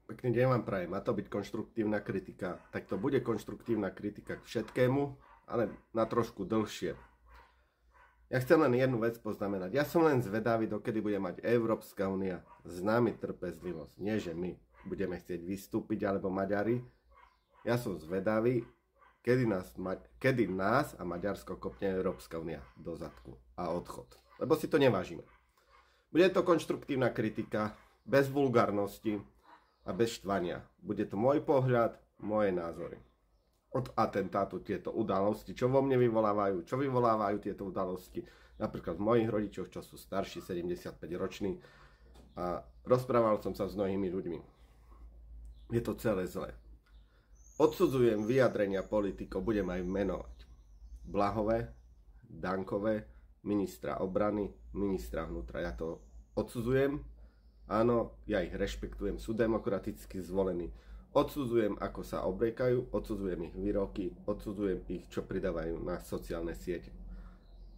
Pekný deň vám prajem. Má to byť konštruktívna kritika. Tak to bude konštruktívna kritika k všetkému, ale na trošku dlhšie. Ja chcem len jednu vec poznamenať. Ja som len zvedavý, dokedy bude mať Európska únia s nami trpezlivosť. Nie, že my budeme chcieť vystúpiť, alebo Maďari. Ja som zvedavý, kedy nás a Maďarsko kopne Európska únia do zadku a odchod. Lebo si to nevážime. Bude to konštruktívna kritika, bez vulgárnosti a bez štvania. Bude to môj pohľad, moje názory. Od atentátu tieto udalosti, čo vo mne vyvolávajú tieto udalosti, napríklad v mojich rodičoch, čo sú starší, 75 roční, a rozprával som sa s mnohými ľuďmi. Je to celé zlé. Odsudzujem vyjadrenia politikov, budem aj menovať. Blahové, Dankové, ministra obrany, ministra vnútra. Ja to odsudzujem. Áno, ja ich rešpektujem, sú demokraticky zvolení. Odsudzujem, ako sa obliekajú, odsudzujem ich výroky, odsudzujem ich, čo pridávajú na sociálne siete.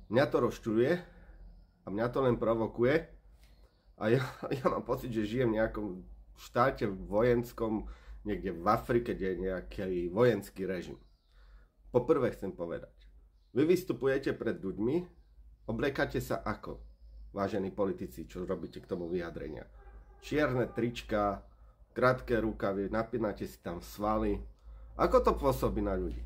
Mňa to rozčuľuje a mňa to len provokuje a ja mám pocit, že žijem v nejakom štáte vojenskom, niekde v Afrike, kde je nejaký vojenský režim. Poprvé chcem povedať, vy vystupujete pred ľuďmi, obliekate sa ako, vážení politici, čo robíte k tomu vyjadrenia. Čierne trička, krátke rukavy, napínate si tam svaly. Ako to pôsobí na ľudí?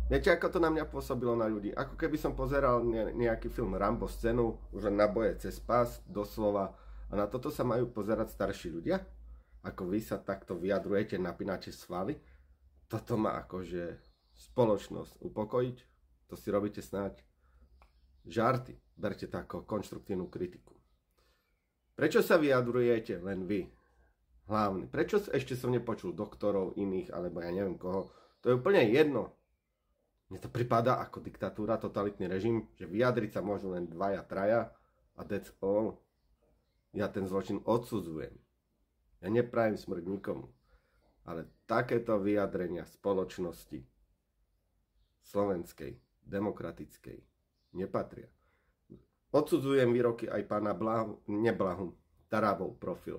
Viete, ako to na mňa pôsobilo na ľudí? Ako keby som pozeral nejaký film Rambo scénu, už na boje cez pás, doslova. A na toto sa majú pozerať starší ľudia? Ako vy sa takto vyjadrujete, napínate svaly? Toto má akože spoločnosť upokojiť? To si robíte snáď žarty. Berte to ako konštruktívnu kritiku. Prečo sa vyjadrujete len vy? Hlavne. Prečo ešte som nepočul doktorov iných, alebo ja neviem koho? To je úplne jedno. Mne to pripadá ako diktatúra, totalitný režim, že vyjadriť sa môžu len dvaja, traja a that's all. Ja ten zločin odsudzujem. Ja neprajem smrť nikomu. Ale takéto vyjadrenia spoločnosti slovenskej, demokratickej nepatria. Odsudzujem výroky aj pána Tarabov profil.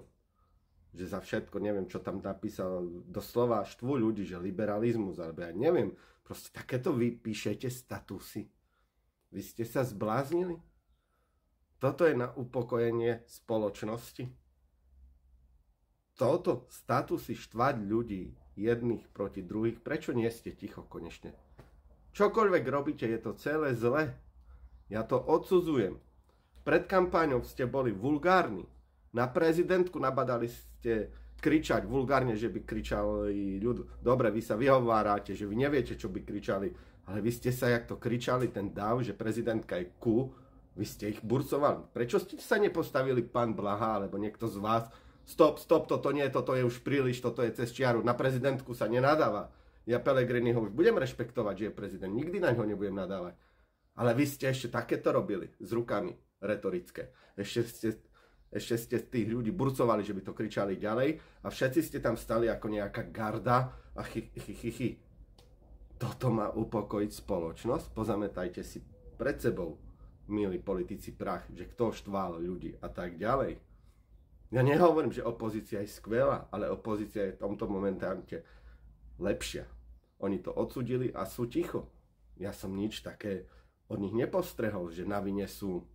Že za všetko, neviem, čo tam napísal, doslova štvú ľudí, že liberalizmus, alebo ja neviem, proste takéto vy píšete statusy. Vy ste sa zbláznili? Toto je na upokojenie spoločnosti? Toto statusy štvať ľudí jedných proti druhých, prečo nie ste ticho konečne? Čokoľvek robíte, je to celé zle. Ja to odsudzujem. Pred kampáňou ste boli vulgárni. Na prezidentku nabadali ste kričať vulgárne, že by kričali ľud. Dobre, vy sa vyhovárate, že vy neviete, čo by kričali. Ale vy ste sa, jak to kričali, ten dáv, že prezidentka je vy ste ich burcovali. Prečo ste sa nepostavili pán Blaha, alebo niekto z vás? Stop, toto nie, toto je už príliš, toto je cez čiaru. Na prezidentku sa nenadáva. Ja Pellegriniho už budem rešpektovať, že je prezident. Nikdy na ňo nebudem nadávať. Ale vy ste ešte takéto robili s rukami retorické. Ešte ste tých ľudí burcovali, že by to kričali ďalej a všetci ste tam stali ako nejaká garda a chy. Toto má upokojiť spoločnosť. Pozamätajte si pred sebou, milí politici, prach, že kto štval ľudí a tak ďalej. Ja nehovorím, že opozícia je skvelá, ale opozícia je v tomto momentálne lepšia. Oni to odsudili a sú ticho. Ja som nič také od nich nepostrehol, že na vine sú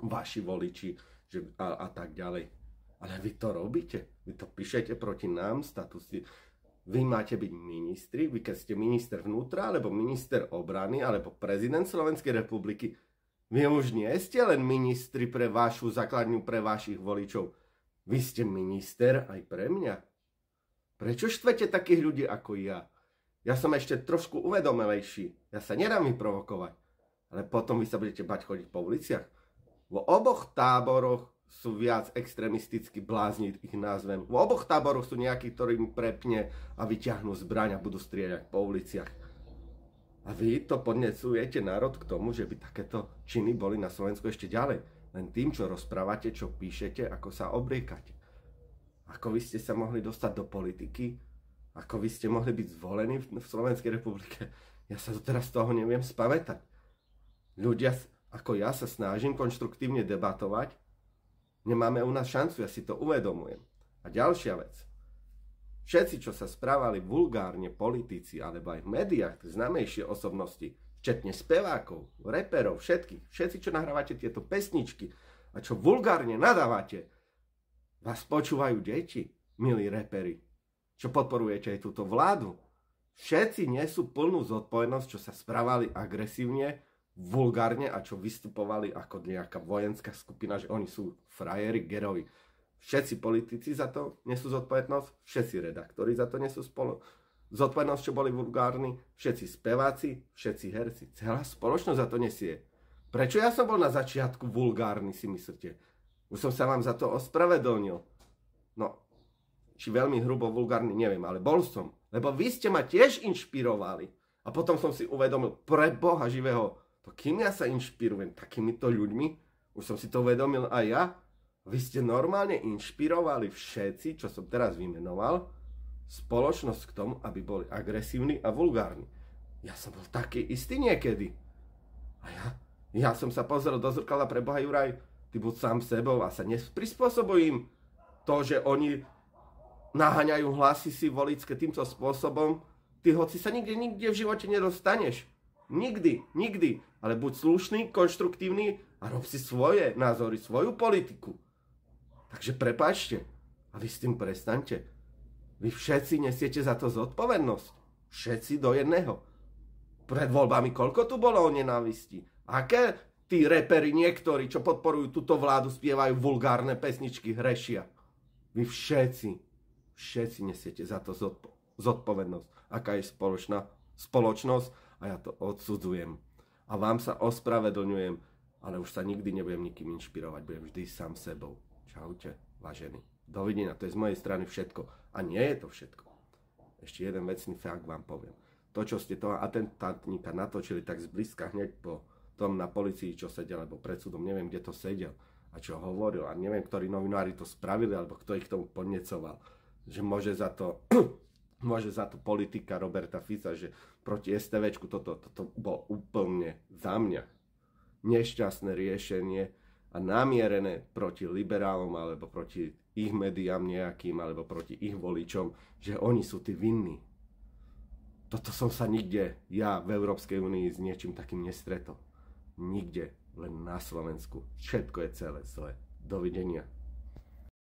vaši voliči a tak ďalej. Ale vy to robíte. Vy to píšete proti nám, statusy. Vy máte byť ministri, vy keď ste minister vnútra, alebo minister obrany, alebo prezident Slovenskej republiky, vy už nie ste len ministri pre vašu základňu, pre vašich voličov. Vy ste minister aj pre mňa. Prečo štvete takých ľudí ako ja? Ja som ešte trošku uvedomelejší. Ja sa nedám vyprovokovať. Ale potom vy sa budete bať chodiť po uliciach. V oboch táboroch sú viac extrémistickí blázni, ich názvem. V oboch táboroch sú nejakí, ktorí im prepne a vyťahnú zbraň a budú strieľať po uliciach. A vy to podnecujete národ k tomu, že by takéto činy boli na Slovensku ešte ďalej. Len tým, čo rozprávate, čo píšete, ako sa obliekate. Ako vy ste sa mohli dostať do politiky, ako vy ste mohli byť zvolení v Slovenskej republike. Ja sa teraz z toho neviem spamätať. Ľudia ako ja sa snažím konštruktívne debatovať, nemáme u nás šancu, ja si to uvedomujem. A ďalšia vec, Všetci, čo sa správali vulgárne, politici, alebo aj v médiách, známejšie osobnosti, včetne spevákov, reperov, všetci, čo nahrávate tieto pesničky a čo vulgárne nadávate, vás počúvajú deti, milí reperi, čo podporujete aj túto vládu. Všetci nesú plnú zodpovednosť, čo sa správali agresívne, vulgárne a čo vystupovali ako nejaká vojenská skupina, že oni sú frajeri, gerovi. Všetci politici za to nesú zodpovednosť, všetci redaktori za to nesú zodpovednosť, čo boli vulgárni, všetci speváci, všetci herci. Celá spoločnosť za to nesie. Prečo ja som bol na začiatku vulgárny, si myslíte? Už som sa vám za to ospravedlnil. No, či veľmi hrubo vulgárny, neviem, ale bol som. Lebo vy ste ma tiež inšpirovali. A potom som si uvedomil, pre Boha živého, to kým ja sa inšpirujem? Takýmito ľuďmi? Už som si to uvedomil aj ja. Vy ste normálne inšpirovali všetci, čo som teraz vymenoval, spoločnosť k tomu, aby boli agresívni a vulgárni. Ja som bol taký istý niekedy. A ja som sa pozrel do zrkadla, pre Boha Juraj, ty buď sám sebou a sa neprispôsobuj im to, že oni naháňajú hlasy si voličské týmto spôsobom. Ty hoci sa nikde v živote nedostaneš. Nikdy. Ale buď slušný, konštruktívny a rob si svoje názory, svoju politiku. Takže prepáčte. A vy s tým prestaňte. Vy všetci nesiete za to zodpovednosť. Všetci do jedného. Pred voľbami koľko tu bolo o nenávisti? Aké tí reperi niektorí, čo podporujú túto vládu, spievajú vulgárne pesničky, hrešia? Vy všetci nesiete za to zodpovednosť. Aká je spoločnosť a ja to odsudzujem. A vám sa ospravedlňujem, ale už sa nikdy nebudem nikým inšpirovať, budem vždy sám sebou. Čaute, vážení. Dovidenia, to je z mojej strany všetko. A nie je to všetko. Ešte jeden vecný fakt vám poviem. To, čo ste toho atentátníka natočili tak zblízka hneď po tom na policii, čo sedel, alebo pred súdom, neviem, kde to sedel a čo hovoril, a neviem, ktorí novinári to spravili, alebo kto ich k tomu podnecoval, že môže za to politika Roberta Fica, že proti STVčku toto bolo úplne za mňa nešťastné riešenie a namierené proti liberálom alebo proti ich médiám nejakým alebo proti ich voličom, že oni sú tí vinní. Toto som sa nikde ja v Európskej únii s niečím takým nestretol. Nikde, len na Slovensku. Všetko je celé zlé. Dovidenia.